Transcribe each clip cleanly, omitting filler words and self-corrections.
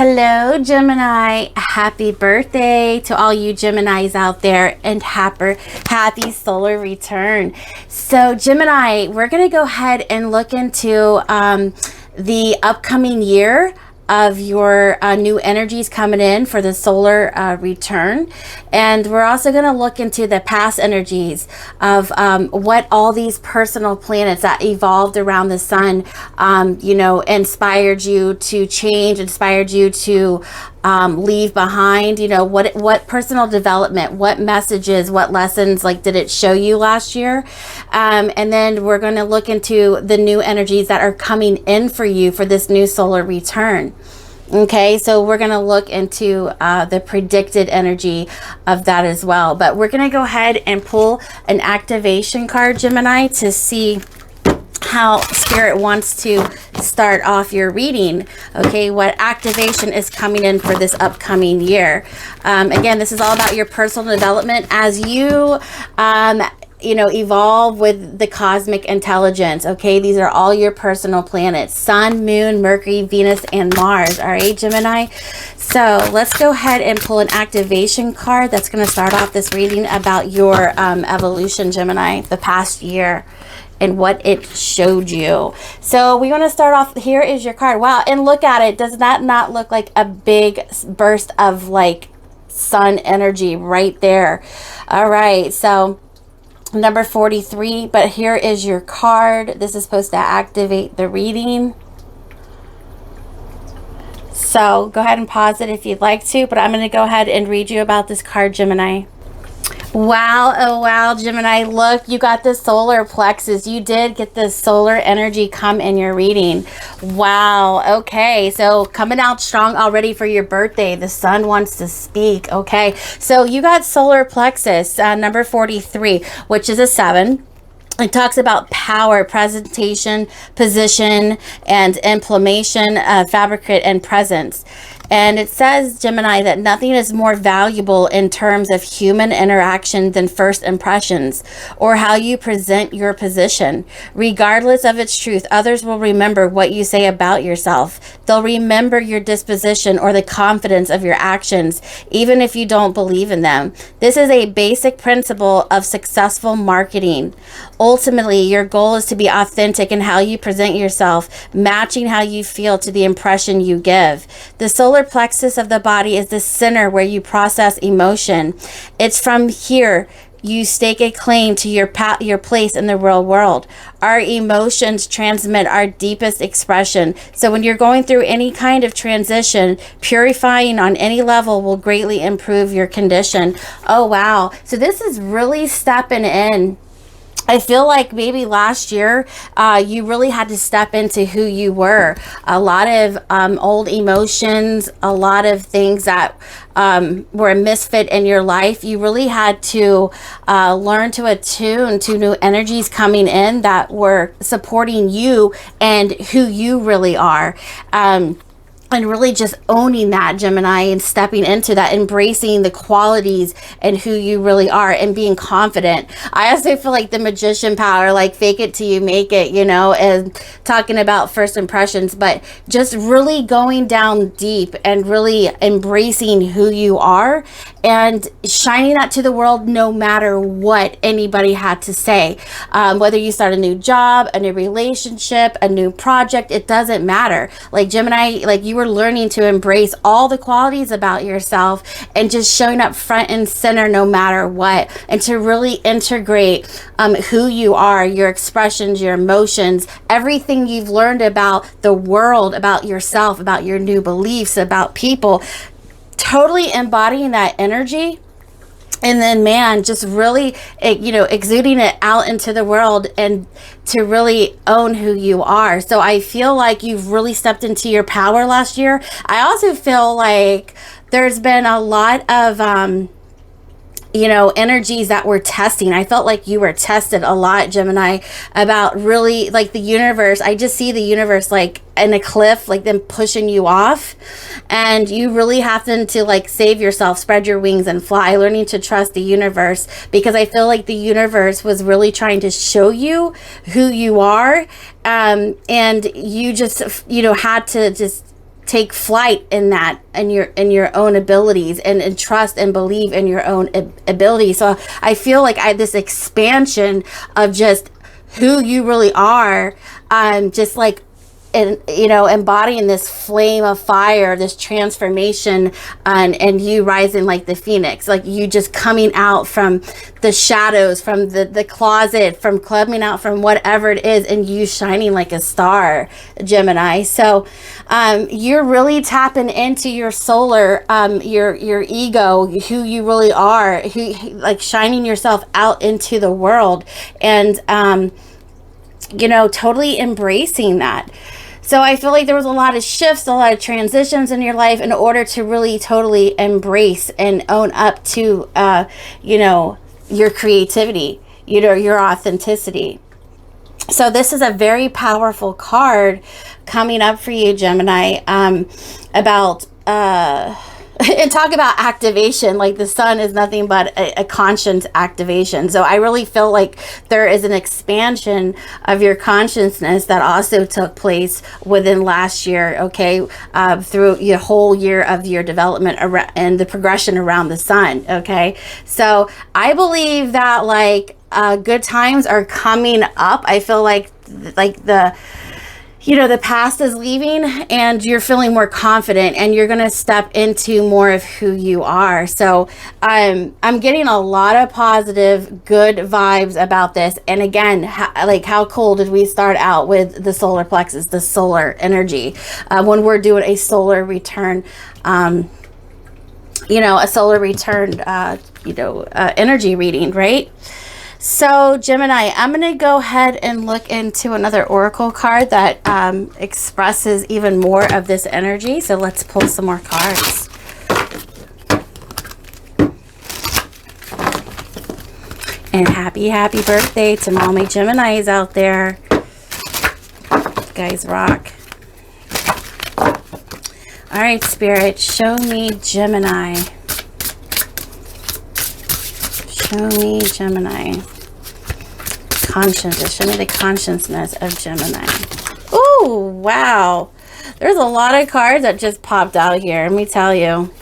Hello, Gemini. Happy birthday to all you Geminis out there, and happy solar return. So, Gemini, we're going to go ahead and look into the upcoming year of your new energies coming in for the solar return. And we're also going to look into the past energies of what all these personal planets that evolved around the sun, inspired you to change, inspired you to leave behind, what personal development, what messages, what lessons, did it show you last year? And then we're going to look into the new energies that are coming in for you for this new solar return. Okay, so we're going to look into the predicted energy of that as well. But we're going to go ahead and pull an activation card, Gemini, to see how Spirit wants to start off your reading. Okay, what activation is coming in for this upcoming year. Again, this is all about your personal development as you evolve with the cosmic intelligence. Okay, these are all your personal planets: Sun, Moon, Mercury, Venus, and Mars. All right, Gemini. So let's go ahead and pull an activation card that's going to start off this reading about your evolution, Gemini, the past year and what it showed you. So we want to start off. Here is your card. Wow, and look at it. Does that not look like a big burst of sun energy right there? All right, so number 43, but here is your card. This is supposed to activate the reading. So go ahead and pause it if you'd like to, but I'm going to go ahead and read you about this card, Gemini. Wow, oh wow, Gemini, look, you got the solar plexus. You did get the solar energy come in your reading. Wow, okay, so coming out strong already for your birthday. The sun wants to speak. Okay, so you got solar plexus, number 43, which is a 7. It talks about power, presentation, position, and implementation, fabricate, and presence. And it says, Gemini, that nothing is more valuable in terms of human interaction than first impressions or how you present your position. Regardless of its truth, others will remember what you say about yourself. They'll remember your disposition or the confidence of your actions, even if you don't believe in them. This is a basic principle of successful marketing. Ultimately, your goal is to be authentic in how you present yourself, matching how you feel to the impression you give. The solar plexus of the body is the center where you process emotion. It's from here you stake a claim to your place in the real world. Our emotions transmit our deepest expression. So when you're going through any kind of transition, purifying on any level will greatly improve your condition. Oh, wow. So this is really stepping in. I feel like maybe last year you really had to step into who you were. A lot of old emotions, a lot of things that were a misfit in your life. You really had to learn to attune to new energies coming in that were supporting you and who you really are. And really just owning that, Gemini, and stepping into that, embracing the qualities and who you really are and being confident. I also feel like the magician power, fake it till you make it, and talking about first impressions, but just really going down deep and really embracing who you are and shining that to the world no matter what anybody had to say. Whether you start a new job, a new relationship, a new project, it doesn't matter. Gemini, you were learning to embrace all the qualities about yourself and just showing up front and center no matter what, and to really integrate who you are, your expressions, your emotions, everything you've learned about the world, about yourself, about your new beliefs, about people, totally embodying that energy. And then, man, just really, exuding it out into the world and to really own who you are. So I feel like you've really stepped into your power last year. I also feel like there's been a lot of, energies that were testing. I felt like you were tested a lot, Gemini, about really the universe. I just see the universe in a cliff, them pushing you off, and you really have to save yourself, spread your wings and fly, learning to trust the universe, because I feel like the universe was really trying to show you who you are, and you just had to just take flight in that, in your own abilities, and trust and believe in your own ability. So I feel like this expansion of just who you really are, just like, and embodying this flame of fire, this transformation, and you rising like the phoenix, like you just coming out from the shadows, from the closet, from coming out from whatever it is, and you shining like a star, Gemini. So you're really tapping into your solar, your ego, who you really are, like shining yourself out into the world, and totally embracing that. So I feel like there was a lot of shifts, a lot of transitions in your life in order to really totally embrace and own up to, your creativity, your authenticity. So this is a very powerful card coming up for you, Gemini, about, and talk about activation. Like the sun is nothing but a conscious activation. So I really feel like there is an expansion of your consciousness that also took place within last year, okay, through your whole year of your development and the progression around the sun, okay? So I believe that like good times are coming up. I feel like the past is leaving and you're feeling more confident, and you're going to step into more of who you are. So I'm getting a lot of positive, good vibes about this. And again, how cool did we start out with the solar plexus, the solar energy, when we're doing a solar return, a solar return, energy reading, right? So Gemini, I'm going to go ahead and look into another oracle card that expresses even more of this energy. So let's pull some more cards. And happy birthday to mommy Geminis out there. You guys rock. All right, Spirit, show me Gemini. Show me Gemini. Consciousness. Show me the consciousness of Gemini. Oh, wow. There's a lot of cards that just popped out here. Let me tell you.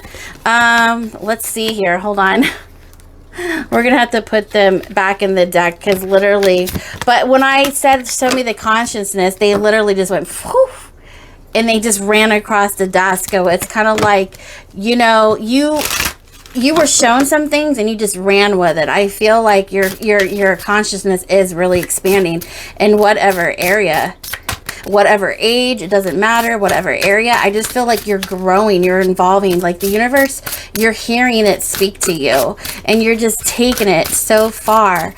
Let's see here. Hold on. We're going to have to put them back in the deck because literally. But when I said show me the consciousness, they literally just went poof. And they just ran across the desk. So it's kind of like, you were shown some things and you just ran with it. I feel like your consciousness is really expanding in whatever area, whatever age, it doesn't matter, whatever area. I just feel like you're growing, you're evolving, like the universe, you're hearing it speak to you and you're just taking it so far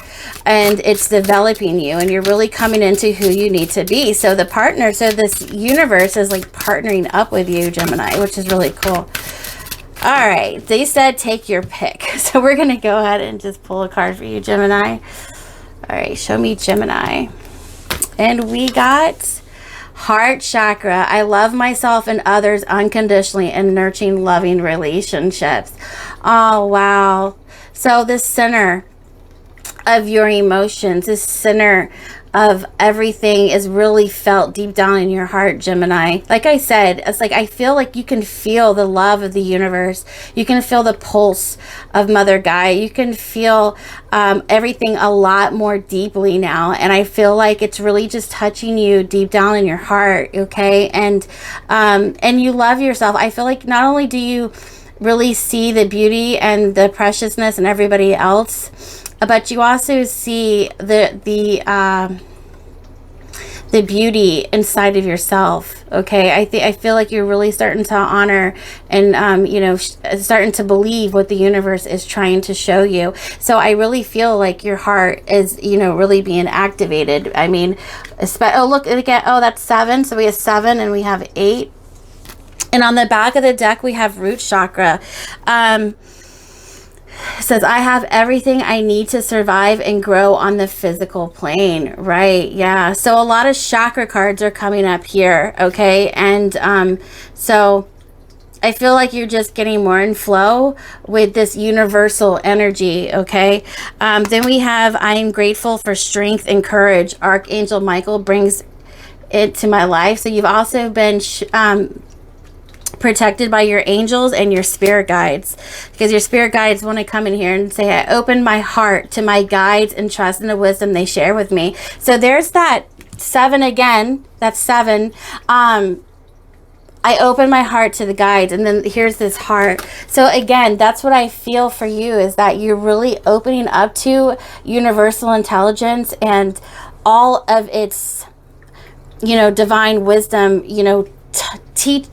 and it's developing you and you're really coming into who you need to be. So this universe is like partnering up with you, Gemini, which is really cool. All right, they said take your pick. So we're going to go ahead and just pull a card for you, Gemini. All right, show me Gemini. And we got heart chakra. I love myself and others unconditionally and nurturing loving relationships. Oh, wow. So the center of your emotions, this center of everything is really felt deep down in your heart, Gemini. Like I said, it's like I feel like you can feel the love of the universe. You can feel the pulse of Mother Gaia. You can feel everything a lot more deeply now. And I feel like it's really just touching you deep down in your heart, okay? And you love yourself. I feel like not only do you really see the beauty and the preciousness in everybody else, but you also see the beauty inside of yourself, okay? I feel like you're really starting to honor and starting to believe what the universe is trying to show you. So I really feel like your heart is really being activated. I mean, look again. Oh, that's 7. So we have 7 and we have 8. And on the back of the deck we have root chakra. Says, I have everything I need to survive and grow on the physical plane. Right. Yeah. So a lot of chakra cards are coming up here. Okay. And so I feel like you're just getting more in flow with this universal energy. Okay. Then we have, I am grateful for strength and courage. Archangel Michael brings it to my life. So you've also been protected by your angels and your spirit guides, because your spirit guides want to come in here and say, I open my heart to my guides and trust in the wisdom they share with me. So there's that 7 again. That's 7. I open my heart to the guides, and then here's this heart. So again, that's what I feel for you, is that you're really opening up to universal intelligence and all of its, you know, divine wisdom, you know,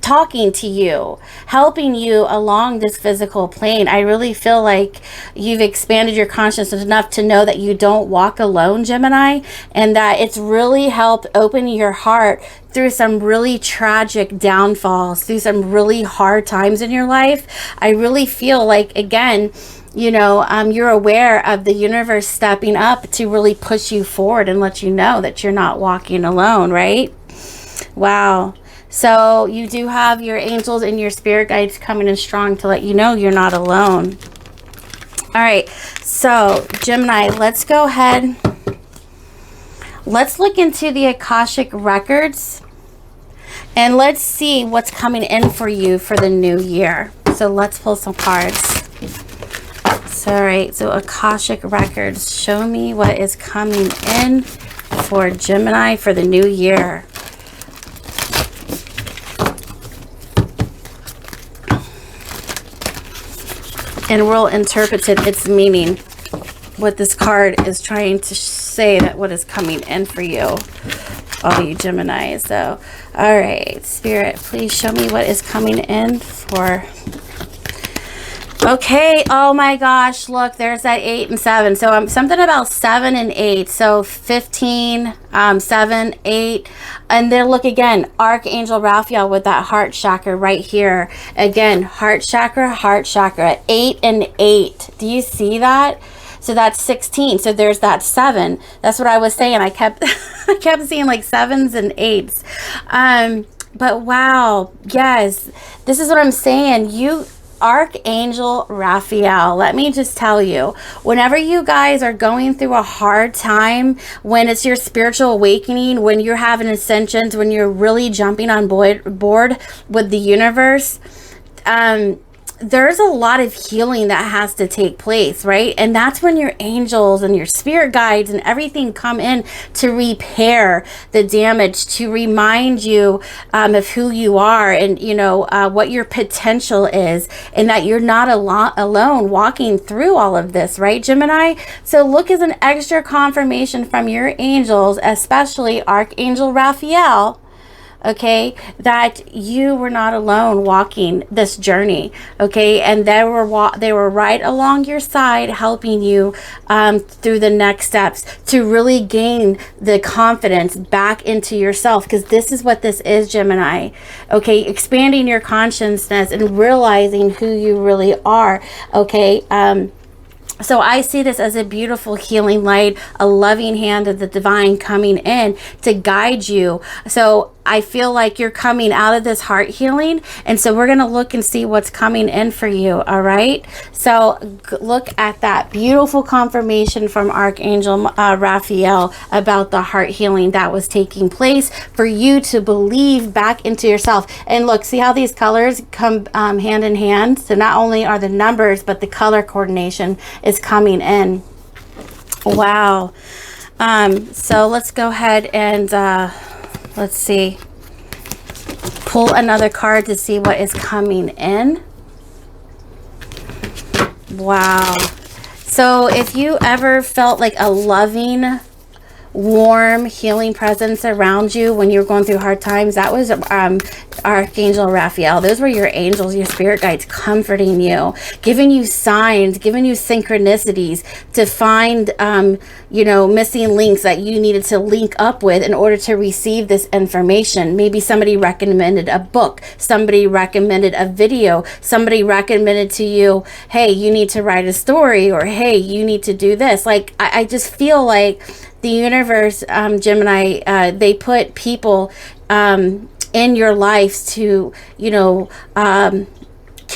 talking to you, helping you along this physical plane. I really feel like you've expanded your consciousness enough to know that you don't walk alone, Gemini, and that it's really helped open your heart through some really tragic downfalls, through some really hard times in your life. I really feel like, again, you know, you're aware of the universe stepping up to really push you forward and let you know that you're not walking alone, right? Wow. So you do have your angels and your spirit guides coming in strong to let you know you're not alone. All right, so Gemini, let's go ahead. Let's look into the Akashic records and let's see what's coming in for you for the new year. So let's pull some cards. So, all right, so Akashic records, show me what is coming in for Gemini for the new year. And we'll interpret its meaning, what this card is trying to say, that what is coming in for you, all you Gemini. So, all right, Spirit, please show me what is coming in for... Okay, oh my gosh, look, there's that 8 and 7. So something about 7 and 8. So 15, 7, 8. And then look again, Archangel Raphael with that heart chakra right here. Again, heart chakra, 8 and 8. Do you see that? So that's 16. So there's that 7. That's what I was saying. I kept I kept seeing like 7s and 8s. But wow, yes, this is what I'm saying. Archangel Raphael, let me just tell you, whenever you guys are going through a hard time, when it's your spiritual awakening, when you're having ascensions, when you're really jumping on board with the universe, there's a lot of healing that has to take place, right? And that's when your angels and your spirit guides and everything come in to repair the damage, to remind you of who you are and, you know, what your potential is, and that you're not alone walking through all of this, right, Gemini? So look as an extra confirmation from your angels, especially Archangel Raphael, okay, that you were not alone walking this journey, okay, and they were right along your side, helping you through the next steps to really gain the confidence back into yourself, because this is what this is, Gemini, okay, expanding your consciousness and realizing who you really are, okay. So I see this as a beautiful healing light, a loving hand of the divine coming in to guide you. So I feel like you're coming out of this heart healing. And so we're going to look and see what's coming in for you. All right. So look at that beautiful confirmation from Archangel Raphael about the heart healing that was taking place for you to believe back into yourself. And look, see how these colors come hand in hand. So not only are the numbers, but the color coordination is coming in. Wow. So let's go ahead and let's see, pull another card to see what is coming in. Wow. So if you ever felt like a loving, warm, healing presence around you when you were going through hard times, that was Archangel Raphael. Those were your angels, your spirit guides, comforting you, giving you signs, giving you synchronicities to find you know, missing links that you needed to link up with in order to receive this information. Maybe somebody recommended a book, somebody recommended a video, somebody recommended to you, hey, you need to write a story, or hey, you need to do this. Like I just feel like the universe, Gemini, they put people in your life to, you know,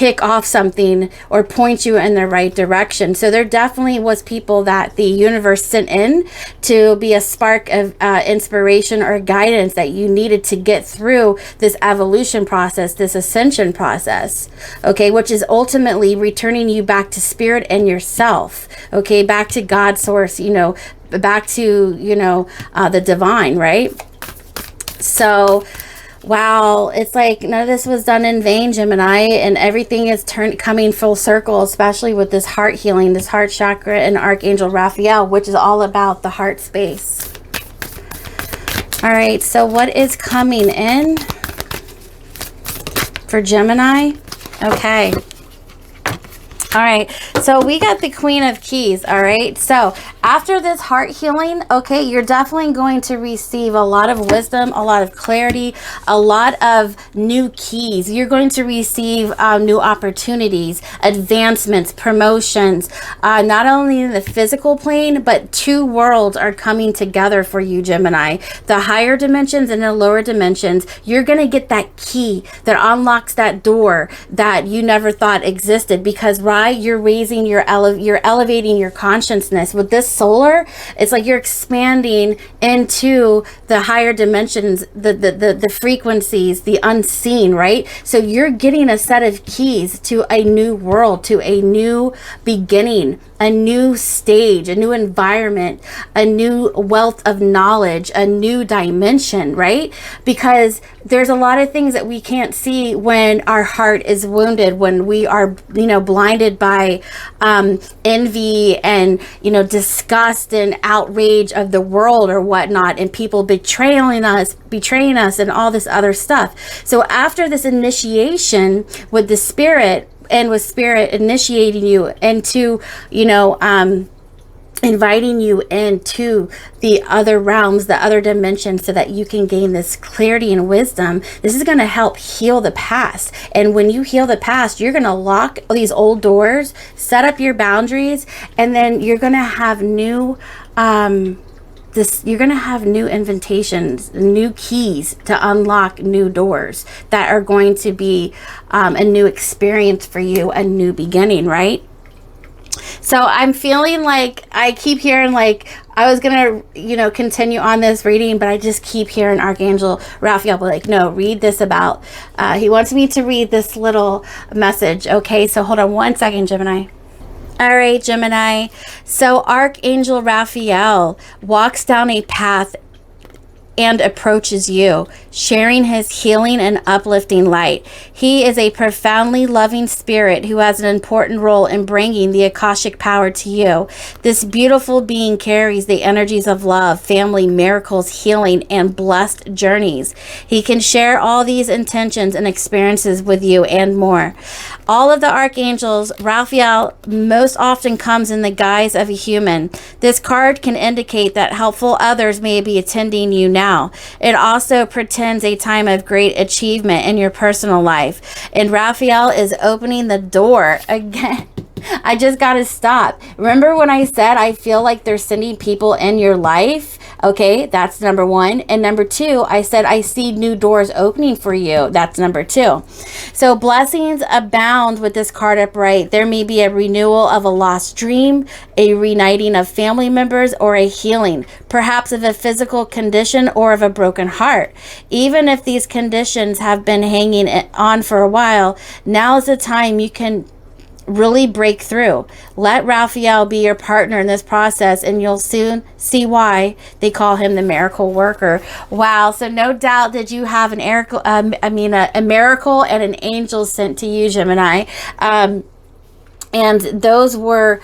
kick off something or point you in the right direction. So there definitely was people that the universe sent in to be a spark of inspiration or guidance that you needed to get through this evolution process, this ascension process, okay, which is ultimately returning you back to spirit and yourself, okay, back to God source, you know, back to, you know, the divine, right? So wow, it's like none of this was done in vain, Gemini, and everything is coming full circle, especially with this heart healing, this heart chakra, and Archangel Raphael, which is all about the heart space. All right, so what is coming in for Gemini? Okay. All right, so we got the Queen of Keys. All right, so after this heart healing, okay, you're definitely going to receive a lot of wisdom, a lot of clarity, a lot of new keys. You're going to receive new opportunities, advancements, promotions, not only in the physical plane, but two worlds are coming together for you, Gemini. The higher dimensions and the lower dimensions. You're going to get that key that unlocks that door that you never thought existed, because you're raising you're elevating your consciousness with this solar. It's like you're expanding into the higher dimensions, the frequencies, the unseen, right? So you're getting a set of keys to a new world, to a new beginning, a new stage, a new environment, a new wealth of knowledge, a new dimension, right? Because there's a lot of things that we can't see when our heart is wounded, when we are, you know, blinded by envy and, you know, disgust and outrage of the world or whatnot, and people betraying us and all this other stuff. So after this initiation with the spirit, and with spirit initiating you into, you know, inviting you into the other realms, the other dimensions, so that you can gain this clarity and wisdom. This is going to help heal the past. And when you heal the past, you're going to lock these old doors, set up your boundaries, and then you're going to have new you're going to have new invitations, new keys to unlock new doors that are going to be a new experience for you, a new beginning, right? So I'm feeling like I keep hearing, like, I was going to, you know, continue on this reading, but I just keep hearing Archangel Raphael be like, no, read this about, he wants me to read this little message. Okay, so hold on one second, Gemini. All right, Gemini. So Archangel Raphael walks down a path and approaches you, sharing his healing and uplifting light. He is a profoundly loving spirit who has an important role in bringing the Akashic power to you. This beautiful being carries the energies of love, family, miracles, healing, and blessed journeys. He can share all these intentions and experiences with you and more. All of the archangels, Raphael most often comes in the guise of a human. This card can indicate that helpful others may be attending you now. It also pretends a time of great achievement in your personal life. And Raphael is opening the door again. I just got to stop. Remember when I said I feel like they're sending people in your life? Okay, that's number one. And number two, I said I see new doors opening for you. That's number two. So blessings abound with this card upright. There may be a renewal of a lost dream, a reuniting of family members, or a healing, perhaps of a physical condition or of a broken heart. Even if these conditions have been hanging on for a while, now is the time you can really break through. Let Raphael be your partner in this process, and you'll soon see why they call him the miracle worker. Wow. So no doubt that you have a miracle and an angel sent to you, Gemini. And those were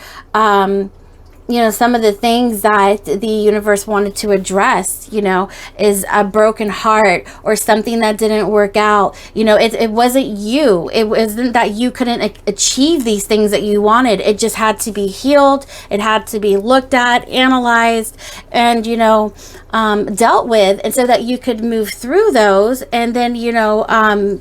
you know, some of the things that the universe wanted to address, you know, is a broken heart or something that didn't work out. You know, it wasn't you. It wasn't that you couldn't achieve these things that you wanted. It just had to be healed. It had to be looked at, analyzed, and, you know, dealt with, and so that you could move through those, and then, you know,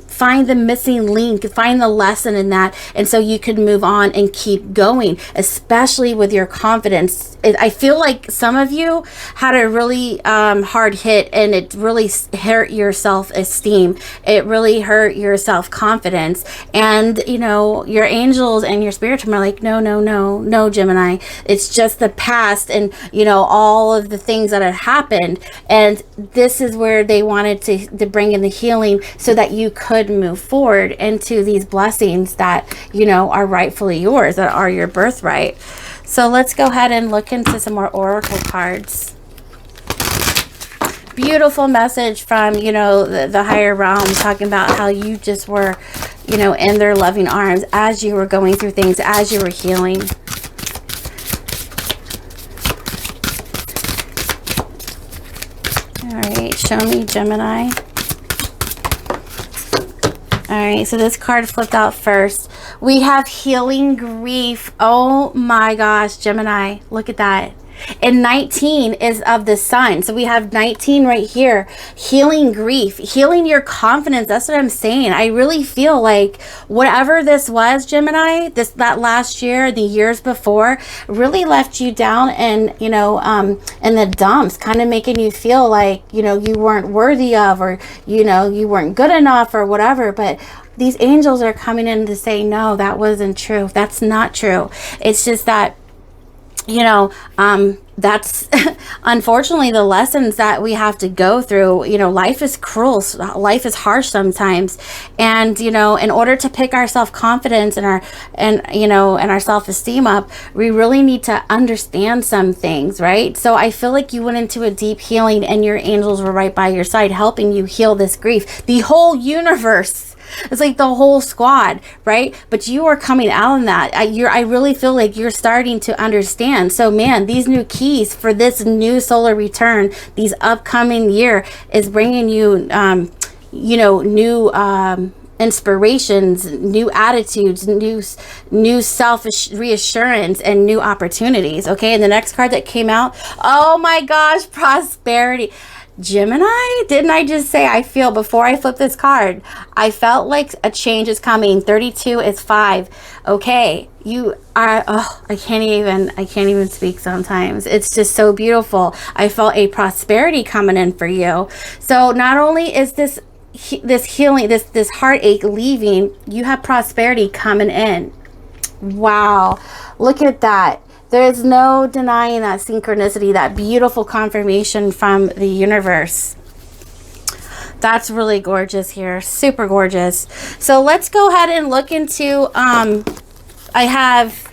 find the missing link, find the lesson in that, and so you could move on and keep going, especially with your confidence confidence. I feel like some of you had a really hard hit, and it really hurt your self-esteem. It really hurt your self-confidence. And, you know, your angels and your spirit team are like, no, no, no, no, Gemini. It's just the past and, you know, all of the things that had happened. And this is where they wanted to bring in the healing so that you could move forward into these blessings that, you know, are rightfully yours, that are your birthright. So let's go ahead and look into some more oracle cards. Beautiful message from, you know, the higher realm, talking about how you just were, you know, in their loving arms as you were going through things, as you were healing. All right, show me, Gemini. All right, so this card flipped out first. We have healing grief. Oh my gosh, Gemini, look at that. And 19 is of the sun. So we have 19 right here. Healing grief, healing your confidence. That's what I'm saying. I really feel like whatever this was, Gemini, that last year, the years before, really left you down and, you know, in the dumps, kind of making you feel like, you know, you weren't worthy of, or, you know, you weren't good enough or whatever. But these angels are coming in to say, no, that wasn't true. That's not true. It's just that, you know, that's unfortunately the lessons that we have to go through. You know, life is cruel, life is harsh sometimes, and, you know, in order to pick our self-confidence and our self-esteem up, we really need to understand some things, right? So I feel like you went into a deep healing and your angels were right by your side helping you heal this grief. The whole universe, it's like the whole squad, right? But you are coming out in that. I really feel like you're starting to understand. So man, these new keys for this new solar return, these upcoming year, is bringing you, you know, new inspirations, new attitudes, new self reassurance, and new opportunities. Okay, and the next card that came out, oh my gosh, prosperity. Gemini, didn't I just say, I feel, before I flip this card, I felt like a change is coming. 32 is 5. Okay, you are, oh, I can't even speak sometimes. It's just so beautiful. I felt a prosperity coming in for you. So not only is this healing, this heartache leaving, you have prosperity coming in. Wow, look at that. There is no denying that synchronicity, that beautiful confirmation from the universe. That's really gorgeous here. Super gorgeous. So let's go ahead and look into, I have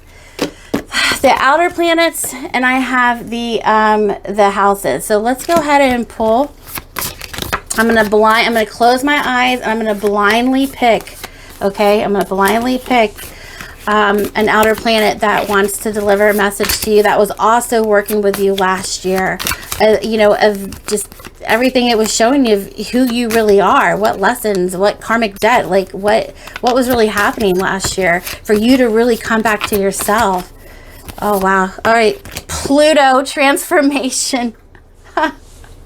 the outer planets and I have the houses. So let's go ahead and pull. I'm going to close my eyes and I'm going to blindly pick. Okay, I'm going to blindly pick an outer planet that wants to deliver a message to you, that was also working with you last year, you know, of just everything it was showing you of who you really are, what lessons, what karmic debt, like what was really happening last year for you to really come back to yourself. Oh wow. All right, Pluto transformation.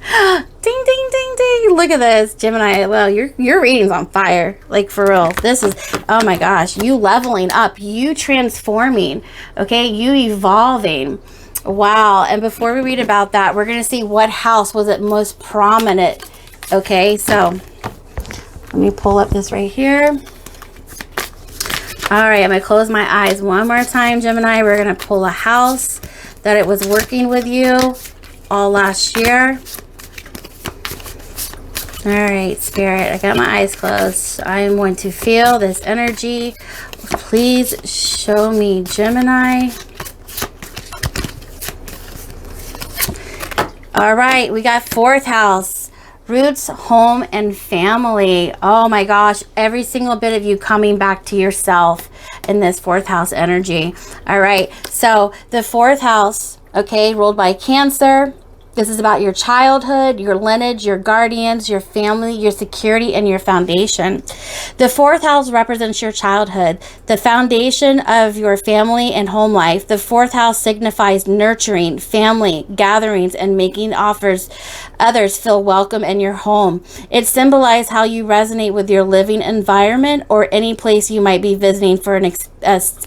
Ding, ding, ding, ding. Look at this, Gemini. Well, your reading's on fire. Like, for real. This is, oh my gosh, you leveling up, you transforming, okay? You evolving. Wow. And before we read about that, we're going to see what house was it most prominent. Okay, so let me pull up this right here. All right, I'm going to close my eyes one more time, Gemini. We're going to pull a house that it was working with you all last year. All right, Spirit, I got my eyes closed. I'm going to feel this energy. Please show me, Gemini. All right, we got 4th house, roots, home, and family. Oh my gosh, every single bit of you coming back to yourself in this 4th house energy. All right, so the 4th house, okay, ruled by Cancer. This is about your childhood, your lineage, your guardians, your family, your security, and your foundation. The 4th house represents your childhood, the foundation of your family and home life. The 4th house signifies nurturing, family, gatherings, and making offers others feel welcome in your home. It symbolizes how you resonate with your living environment or any place you might be visiting for an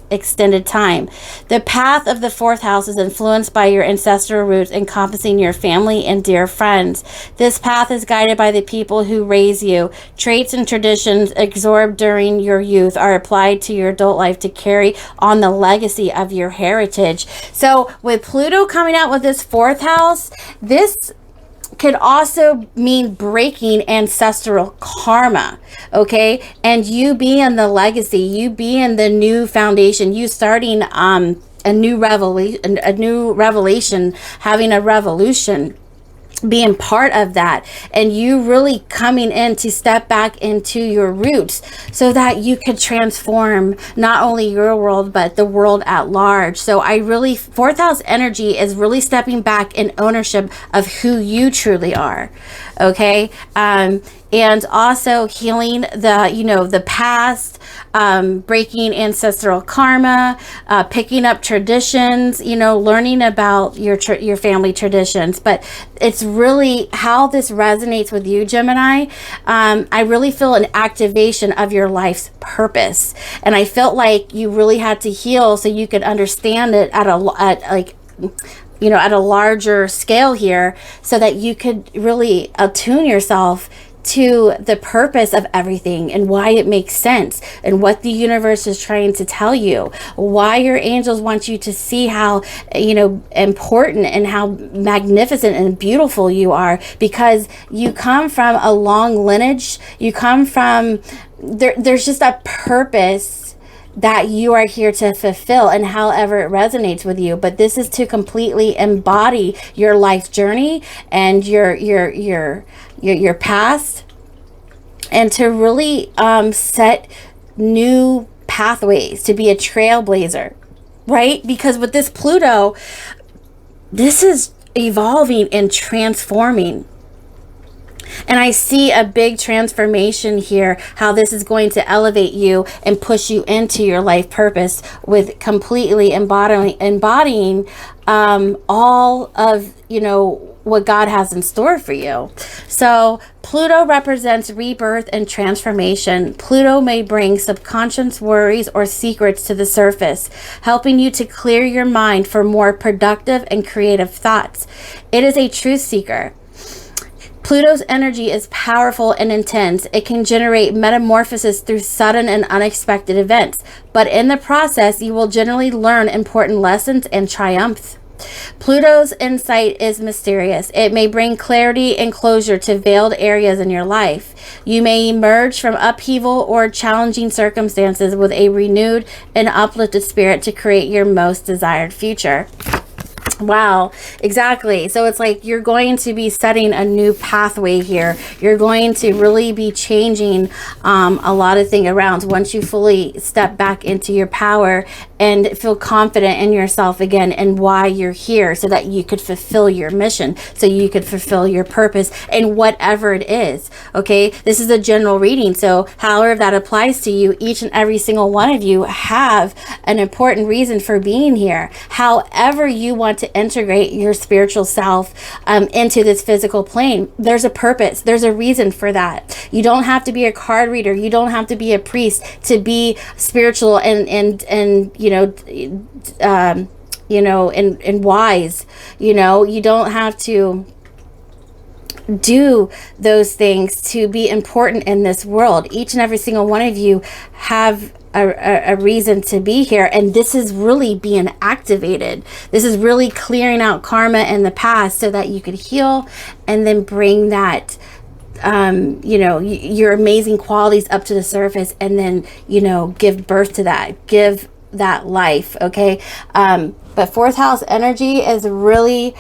extended time. The path of the fourth house is influenced by your ancestral roots, encompassing your family and dear friends. This path is guided by the people who raise you. Traits and traditions absorbed during your youth are applied to your adult life to carry on the legacy of your heritage. So with Pluto coming out with this fourth house, this could also mean breaking ancestral karma, okay? And you being the legacy, you being the new foundation, you starting a new revelation, having a revolution, being part of that, and you really coming in to step back into your roots so that you could transform not only your world but the world at large. So I really, fourth house energy is really stepping back in ownership of who you truly are, okay? And also healing the past, breaking ancestral karma, picking up traditions, learning about your family traditions. But it's really how this resonates with you, Gemini. I really feel an activation of your life's purpose, and I felt like you really had to heal so you could understand it at a larger scale here, so that you could really attune yourself to the purpose of everything and why it makes sense and what the universe is trying to tell you, why your angels want you to see how important and how magnificent and beautiful you are, because you come from a long lineage. You come from there's just a purpose that you are here to fulfill, and however it resonates with you. But this is to completely embody your life journey and your past, and to really set new pathways, to be a trailblazer, right? Because with this Pluto, this is evolving and transforming. And I see a big transformation here, how this is going to elevate you and push you into your life purpose with completely embodying all of, what God has in store for you. So Pluto represents rebirth and transformation. Pluto may bring subconscious worries or secrets to the surface, helping you to clear your mind for more productive and creative thoughts. It is a truth seeker. Pluto's energy is powerful and intense. It can generate metamorphosis through sudden and unexpected events, but in the process, you will generally learn important lessons and triumph. Pluto's insight is mysterious. It may bring clarity and closure to veiled areas in your life. You may emerge from upheaval or challenging circumstances with a renewed and uplifted spirit to create your most desired future. Wow, exactly. So it's like you're going to be setting a new pathway here. You're going to really be changing a lot of things around once you fully step back into your power and feel confident in yourself again and why you're here, so that you could fulfill your mission, so you could fulfill your purpose and whatever it is. Okay, this is a general reading, so however that applies to you, each and every single one of you have an important reason for being here. However you want to integrate your spiritual self into this physical plane, there's a purpose, there's a reason for that. You don't have to be a card reader, you don't have to be a priest to be spiritual and wise. You don't have to do those things to be important in this world. Each and every single one of you have a reason to be here, and this is really being activated. This is really clearing out karma in the past so that you could heal and then bring that your amazing qualities up to the surface, and then give birth to that, give that life. Okay, but fourth house energy is really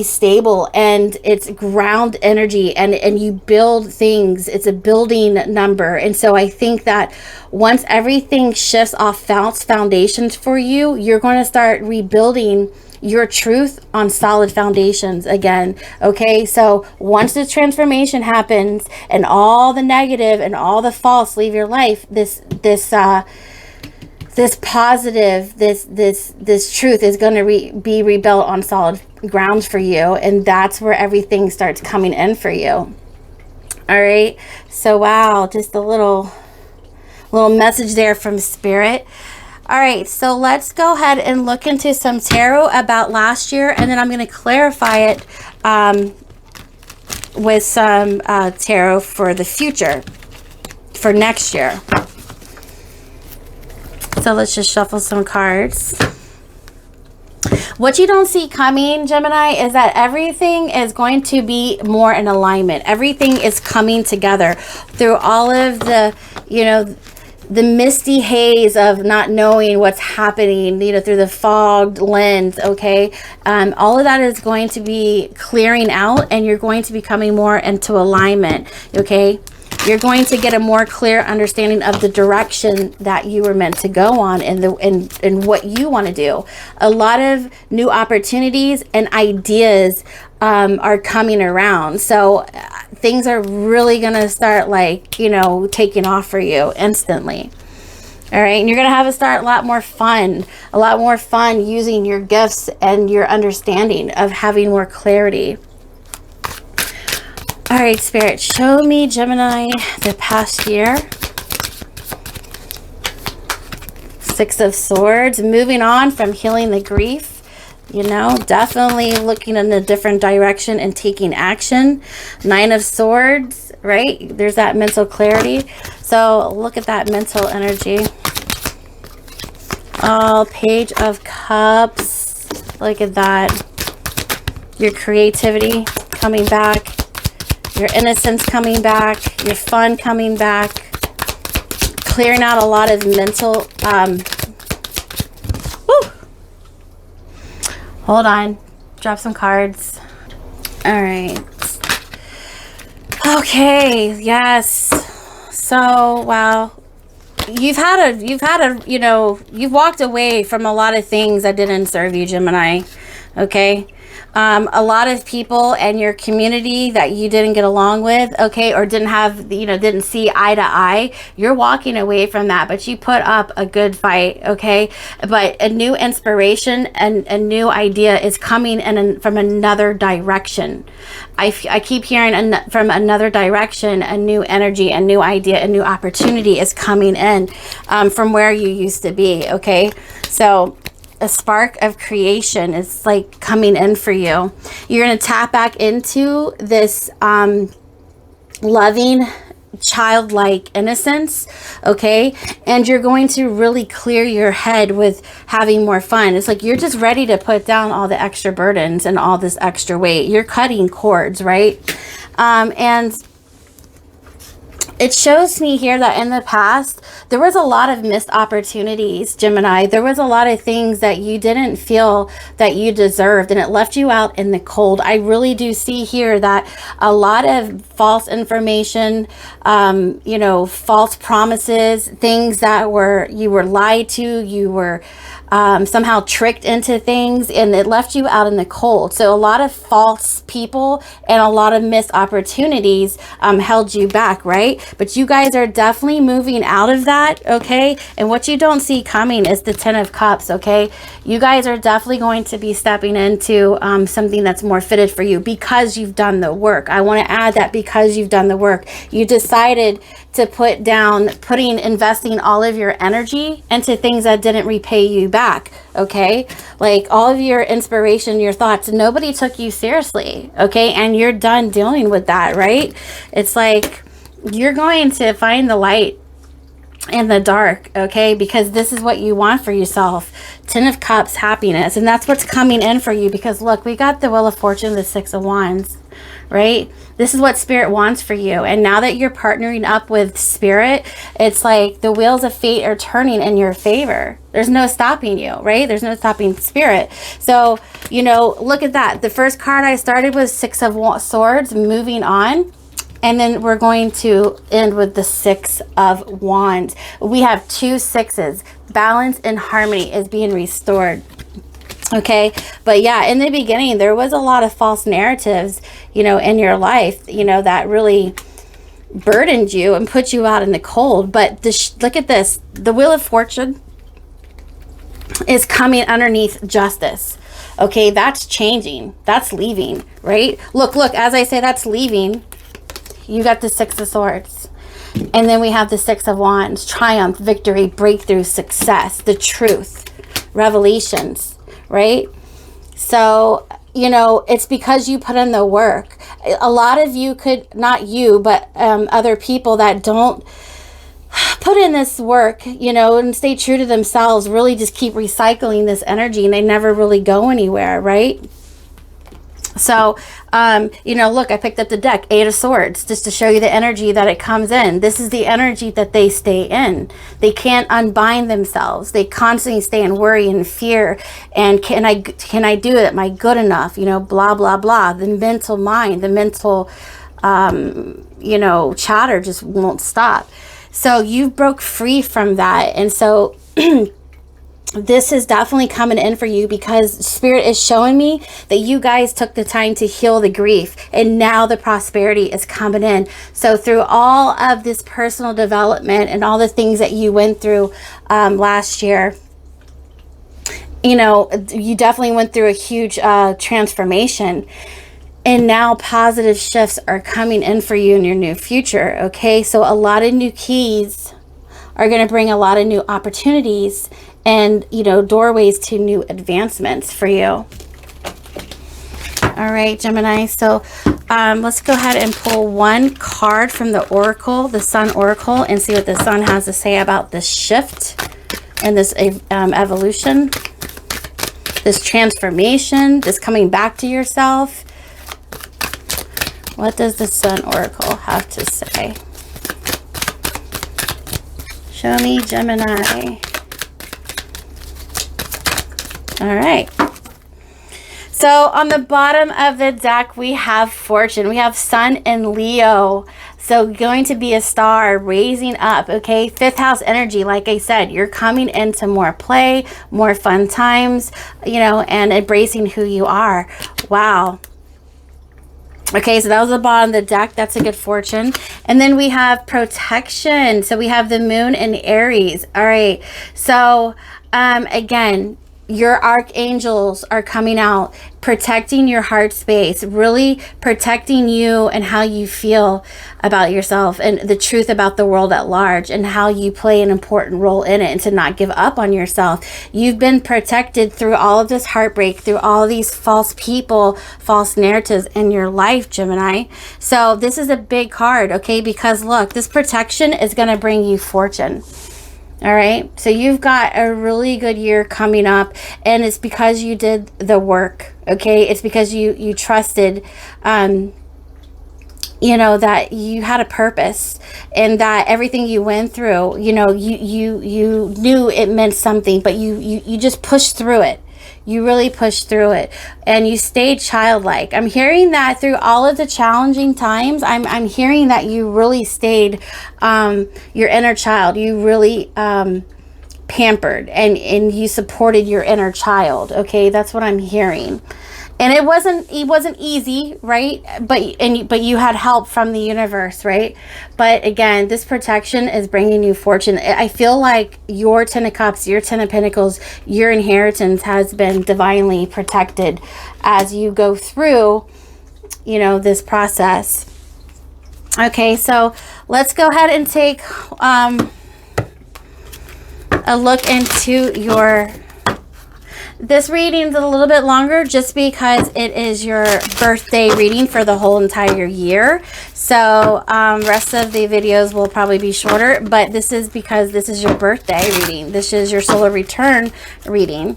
stable, and it's ground energy, and you build things. It's a building number. And so I think that once everything shifts off false foundations for you, you're going to start rebuilding your truth on solid foundations again. Okay, so once the transformation happens and all the negative and all the false leave your life, this this positive, this truth is going to be rebuilt on solid grounds for you, and that's where everything starts coming in for you. All right, so wow, just a little message there from Spirit. All right, so let's go ahead and look into some tarot about last year, and then I'm going to clarify it with some tarot for the future, for next year. So let's just shuffle some cards. What you don't see coming, Gemini, is that everything is going to be more in alignment. Everything is coming together through all of the, the misty haze of not knowing what's happening, through the fogged lens, okay? All of that is going to be clearing out, and you're going to be coming more into alignment, okay? You're going to get a more clear understanding of the direction that you were meant to go on, and what you want to do. A lot of new opportunities and ideas are coming around. So things are really going to start taking off for you instantly. All right. And you're going to have to start a lot more fun using your gifts and your understanding of having more clarity. All right, Spirit, show me, Gemini, the past year. Six of Swords, moving on from healing the grief, definitely looking in a different direction and taking action. Nine of Swords, right? There's that mental clarity. So look at that mental energy. Oh, Page of Cups. Look at that. Your creativity coming back. Your innocence coming back, your fun coming back, clearing out a lot of mental, hold on, drop some cards. All right. Okay, yes. So, wow. You've walked away from a lot of things that didn't serve you, Gemini, okay? A lot of people and your community that you didn't get along with, okay, or didn't have, didn't see eye to eye, you're walking away from that, but you put up a good fight, okay? But a new inspiration and a new idea is coming from another direction. I keep hearing from another direction, a new energy, a new idea, a new opportunity is coming in from where you used to be, okay? So a spark of creation is coming in for you. You're going to tap back into this loving, childlike innocence, okay? And you're going to really clear your head with having more fun. It's you're just ready to put down all the extra burdens and all this extra weight. You're cutting cords, right? And it shows me here that in the past, there was a lot of missed opportunities, Gemini. There was a lot of things that you didn't feel that you deserved, and it left you out in the cold. I really do see here that a lot of false information, false promises, things that you were lied to, you were somehow tricked into things, and it left you out in the cold. So a lot of false people and a lot of missed opportunities held you back, right? But you guys are definitely moving out of that, okay? And what you don't see coming is the Ten of Cups, okay? You guys are definitely going to be stepping into something that's more fitted for you because you've done the work. I want to add that because you've done the work. You decided to investing all of your energy into things that didn't repay you back, okay? All of your inspiration, your thoughts, nobody took you seriously, okay? And you're done dealing with that, right? It's you're going to find the light in the dark, okay? Because this is what you want for yourself. Ten of Cups, happiness. And that's what's coming in for you, because look, we got the Wheel of Fortune, the Six of Wands, right? This is what Spirit wants for you. And now that you're partnering up with Spirit, it's the wheels of fate are turning in your favor. There's no stopping you, right? There's no stopping Spirit. So, look at that. The first card I started was Six of Swords, moving on. And then we're going to end with the Six of Wands. We have two sixes. Balance and harmony is being restored. Okay. But yeah, in the beginning, there was a lot of false narratives, in your life, that really burdened you and put you out in the cold. But look at this. The Wheel of Fortune is coming underneath justice. Okay, that's changing. That's leaving, right? Look, as I say that's leaving, you got the Six of Swords. And then we have the Six of Wands, triumph, victory, breakthrough, success, the truth, revelations, right? So, you know, it's because you put in the work. A lot of you could, not you, but other people that don't put in this work, you know, and stay true to themselves, really just keep recycling this energy and they never really go anywhere, right? So, you know, look, I picked up the deck, Eight of Swords, just to show you the energy that it comes in. This is the energy that they stay in. They can't unbind themselves. They constantly stay in worry and fear. And can I do it? Am I good enough? You know, blah, blah, blah. The mental mind, the mental, you know, chatter just won't stop. So you broke free from that. And so this is definitely coming in for you because Spirit is showing me that you guys took the time to heal the grief and now the prosperity is coming in. So through all of this personal development and all the things that you went through last year, you know, you definitely went through a huge transformation. And now positive shifts are coming in for you in your new future, okay? So a lot of new keys are going to bring a lot of new opportunities and, you know, doorways to new advancements for you. All right, Gemini. So let's go ahead and pull one card from the Oracle, the Sun Oracle, and see what the Sun has to say about this shift and this evolution, this transformation, this coming back to yourself. What does the Sun Oracle have to say? Show me, Gemini. All right. So on the bottom of the deck, we have Fortune. We have Sun and Leo. So going to be a star, raising up, okay? Fifth house energy, like I said, you're coming into more play, more fun times, you know, and embracing who you are. Wow. Okay, so that was the bottom of the deck. That's a good Fortune. And then we have protection. So we have the Moon and Aries. All right. So again, your archangels are coming out, protecting your heart space, really protecting you and how you feel about yourself and the truth about the world at large and how you play an important role in it and to not give up on yourself. You've been protected through all of this heartbreak, through all of these false people, false narratives in your life, Gemini. So this is a big card, okay? Because look, this protection is going to bring you fortune. All right, so you've got a really good year coming up, and it's because you did the work, okay? It's because you trusted, you know, that you had a purpose and that everything you went through, you know, you knew it meant something, but you just pushed through it. You really pushed through it and you stayed childlike. I'm hearing that through all of the challenging times, I'm hearing that you really stayed your inner child. You really pampered and you supported your inner child. Okay, that's what I'm hearing. And it wasn't easy, right? But you had help from the universe, right? But again, this protection is bringing you fortune. I feel like your Ten of Cups, your Ten of Pentacles, your inheritance has been divinely protected as you go through, you know, this process. Okay, so let's go ahead and take a look into your... This reading is a little bit longer just because it is your birthday reading for the whole entire year. So rest of the videos will probably be shorter, but this is because this is your birthday reading. This is your solar return reading.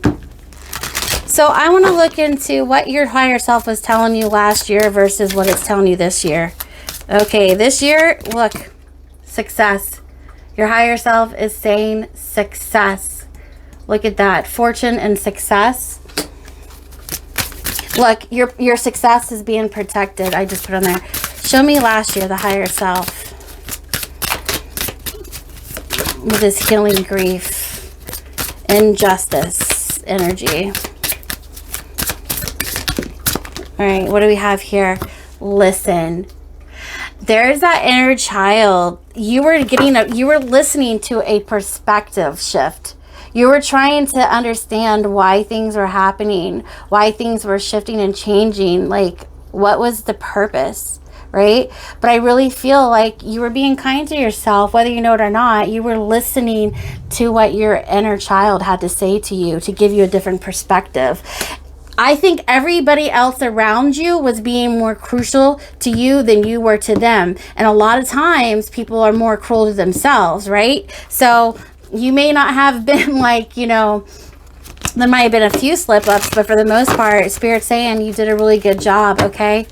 So I want to look into what your higher self was telling you last year versus what it's telling you this year. Okay, this year, look, success. Your higher self is saying success. Look at that. Fortune and success. Look, your success is being protected. I just put on there. Show me last year, the higher self. With this healing grief. Injustice energy. All right, what do we have here? Listen. There's that inner child. You were listening to a perspective shift. You were trying to understand why things were happening, why things were shifting and changing, like what was the purpose, right? But I really feel like you were being kind to yourself, whether you know it or not. You were listening to what your inner child had to say to you to give you a different perspective. I think everybody else around you was being more crucial to you than you were to them. And a lot of times people are more cruel to themselves, right? So you may not have been like, you know, there might have been a few slip-ups, but for the most part, Spirit's saying you did a really good job, okay?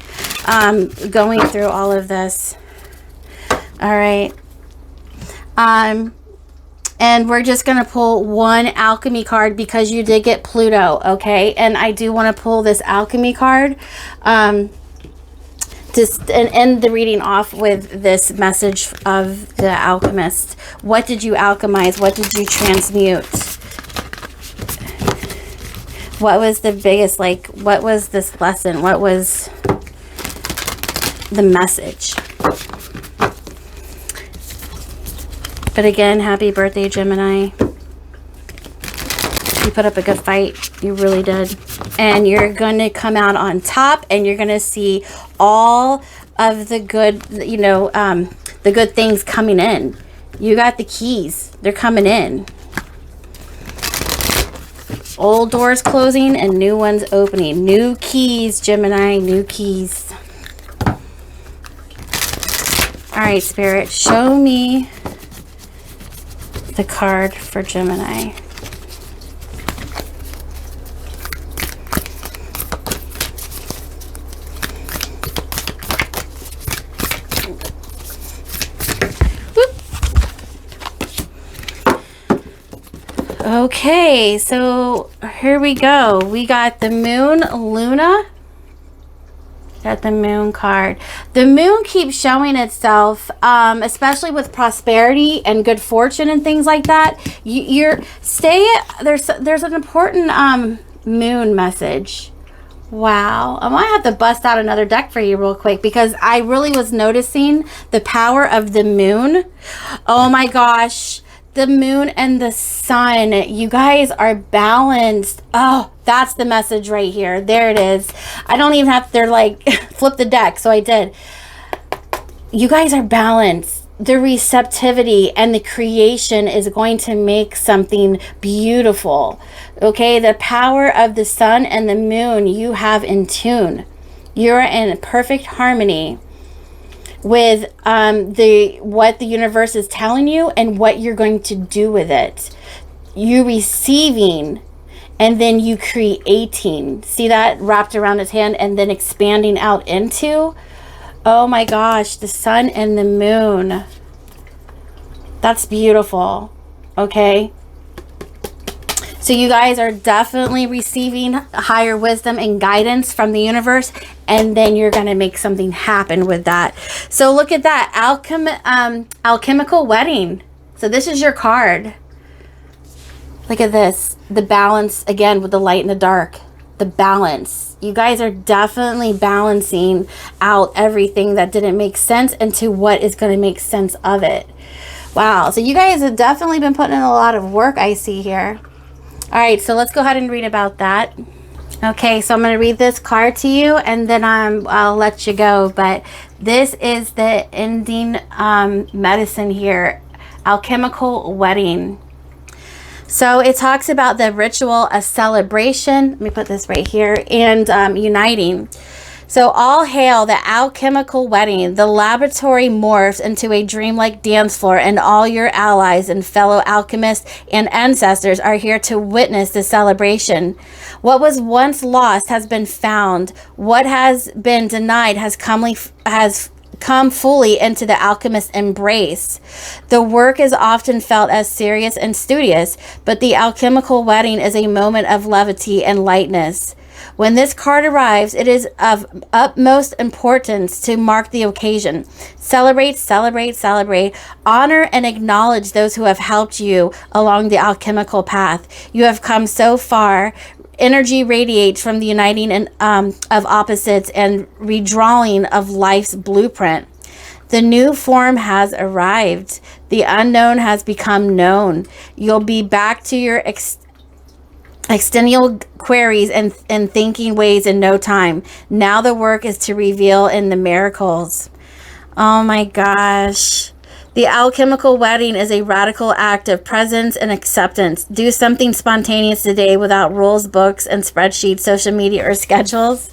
Going through all of this. All right. And we're just going to pull one alchemy card because you did get Pluto, okay? And I do want to pull this alchemy card just and end the reading off with this message of the alchemist. What did you alchemize? What did you transmute? What was the biggest, like, what was this lesson? What was the message? But again, happy birthday, Gemini. You put up a good fight. You really did. And you're going to come out on top, and you're going to see all of the good, you know, the good things coming in. You got the keys. They're coming in. Old doors closing and new ones opening. New keys, Gemini. New keys. All right, Spirit. Show me the card for Gemini. Okay, so here we go. We got the moon, Luna. Got the moon card. The moon keeps showing itself, especially with prosperity and good fortune and things like that. There's an important moon message. Wow. I might have to bust out another deck for you real quick because I really was noticing the power of the moon. Oh my gosh. The moon and the sun, you guys are balanced. Oh, that's the message right here. There it is. I don't even have to, they're like, flip the deck. So I did. You guys are balanced. The receptivity and the creation is going to make something beautiful. Okay, the power of the sun and the moon you have in tune. You're in perfect harmony with what the universe is telling you and what you're going to do with it. You receiving and then you creating. See that wrapped around his hand and then expanding out into. Oh my gosh, the sun and the moon. That's beautiful. Okay. So you guys are definitely receiving higher wisdom and guidance from the universe, and then you're going to make something happen with that. So look at that. Alchemical wedding. So this is your card. Look at this. The balance, again, with the light and the dark. The balance. You guys are definitely balancing out everything that didn't make sense into what is going to make sense of it. Wow. So you guys have definitely been putting in a lot of work, I see here. All right, so let's go ahead and read about that. Okay, so I'm going to read this card to you, and then I'll let you go. But this is the ending medicine here, alchemical wedding. So it talks about the ritual, a celebration. Let me put this right here, and uniting. So all hail the alchemical wedding. The laboratory morphs into a dreamlike dance floor, and all your allies and fellow alchemists and ancestors are here to witness the celebration. What was once lost has been found. What has been denied has come fully into the alchemist's embrace. The work is often felt as serious and studious, but the alchemical wedding is a moment of levity and lightness. When this card arrives, it is of utmost importance to mark the occasion. Celebrate, celebrate, celebrate. Honor and acknowledge those who have helped you along the alchemical path. You have come so far. Energy radiates from the uniting of opposites and redrawing of life's blueprint. The new form has arrived. The unknown has become known. You'll be back to your external queries and thinking ways in no time. Now the work is to reveal in the miracles. Oh my gosh. The alchemical wedding is a radical act of presence and acceptance. Do something spontaneous today without rules, books, and spreadsheets, social media, or schedules.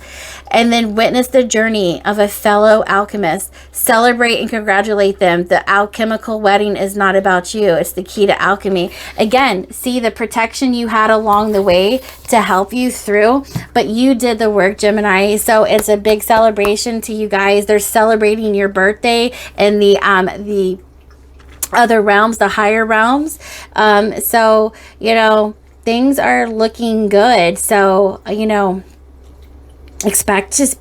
And then witness the journey of a fellow alchemist. Celebrate and congratulate them. The alchemical wedding is not about you. It's the key to alchemy. Again, see the protection you had along the way to help you through, but you did the work, Gemini. So it's a big celebration to you guys. They're celebrating your birthday and the other realms, the higher realms. So, you know, things are looking good. So, you know, expect just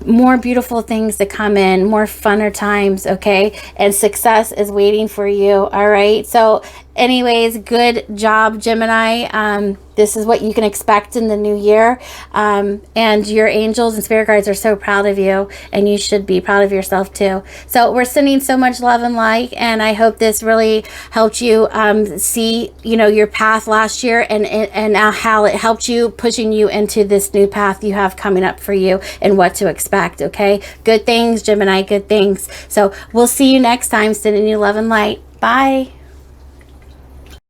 more beautiful things to come in, more funner times, okay? And success is waiting for you, all right? So anyways, good job, Gemini. This is what you can expect in the new year. And your angels and spirit guides are so proud of you, and you should be proud of yourself too. So we're sending so much love and light, and I hope this really helped you see, you know, your path last year and how it helped you, pushing you into this new path you have coming up for you and what to expect, okay? Good things, Gemini, good things. So we'll see you next time, sending you love and light. Bye.